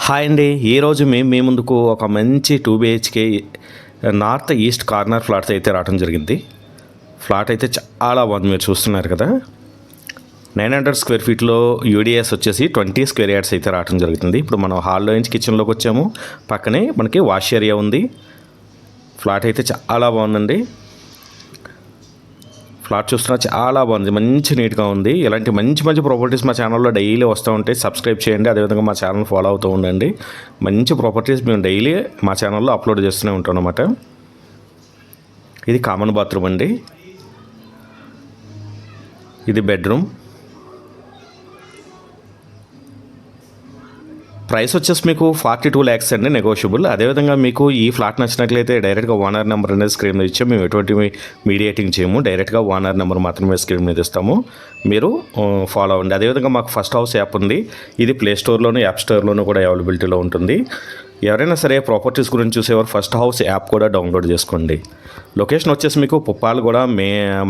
Hi అండి. ఈరోజు మీ ముందుకు ఒక మంచి 2 BHK north east corner flat అయితే రావడం జరిగింది. ఫ్లాట్ అయితే చాలా బాగుంది, మీరు చూస్తున్నారు కదా. 900 స్క్వేర్ ఫీట్లో యూడిఎస్ వచ్చేసి 20 స్క్వేర్ యార్డ్స్ అయితే రావడం జరుగుతుంది. ఇప్పుడు మనం హాల్లో నుంచి కిచెన్లోకి వచ్చాము. పక్కనే మనకి వాష్ ఏరియా ఉంది. ఫ్లాట్ అయితే చాలా బాగుందండి. ఫ్లాట్ చూస్తున్నా చాలా బాగుంది, మంచి నీట్గా ఉంది. ఇలాంటి మంచి మంచి ప్రాపర్టీస్ మా ఛానల్లో డైలీ వస్తూ ఉంటాయి. సబ్స్క్రైబ్ చేయండి, అదేవిధంగా మా ఛానల్ ఫాలో అవుతూ ఉండండి. మంచి ప్రాపర్టీస్ మేము డైలీ మా ఛానల్లో అప్లోడ్ చేస్తూనే ఉంటాం అన్నమాట. ఇది కామన్ బాత్రూమ్ అండి. ఇది బెడ్రూమ్. ప్రైస్ వచ్చేసి మీకు 42 lakhs అండి, నెగోషియబుల్. అదేవిధంగా మీకు ఈ ఫ్లాట్ నచ్చినట్లయితే డైరెక్ట్గా ఓనర్ నెంబర్ అనేది స్క్రీన్ మీద ఇచ్చాము. మేము ఎటువంటి మీడియేటింగ్ చేయము, డైరెక్ట్గా ఓనర్ నెంబర్ మాత్రమే స్క్రీన్ మీద ఇస్తాము. మీరు ఫాలో అవ్వండి. అదేవిధంగా మాకు ఫస్ట్ హౌస్ యాప్ ఉంది. ఇది ప్లే స్టోర్లోను యాప్ స్టోర్లోనూ కూడా అవైలబిలిటీలో ఉంటుంది. ఎవరైనా సరే ప్రాపర్టీస్ గురించి చూసేవారు ఫస్ట్ హౌస్ యాప్ కూడా డౌన్లోడ్ చేసుకోండి. లొకేషన్ వచ్చేసి మీకు పుప్పాలగూడ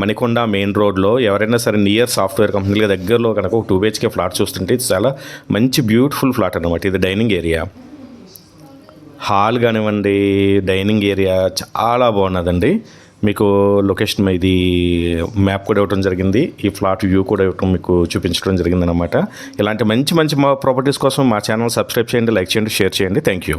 మణికొండ మెయిన్ రోడ్లో. ఎవరైనా సరే నియర్ సాఫ్ట్వేర్ కంపెనీల దగ్గరలో కనుక ఒక 2 BHK ఫ్లాట్ చూస్తుంటే ఇది చాలా మంచి బ్యూటిఫుల్ ఫ్లాట్ అనమాట. ఇది డైనింగ్ ఏరియా, హాల్ కానివ్వండి, డైనింగ్ ఏరియా చాలా బాగున్నదండి. మీకు లొకేషన్ ఇది మ్యాప్ కూడా ఇవ్వడం జరిగింది. ఈ ఫ్లాట్ వ్యూ కూడా ఇవ్వడం మీకు చూపించడం జరిగింది అనమాట. ఇలాంటి మంచి మంచి మా ప్రాపర్టీస్ కోసం మా ఛానల్ సబ్స్క్రైబ్ చేయండి, లైక్ చేయండి, షేర్ చేయండి. Thank you.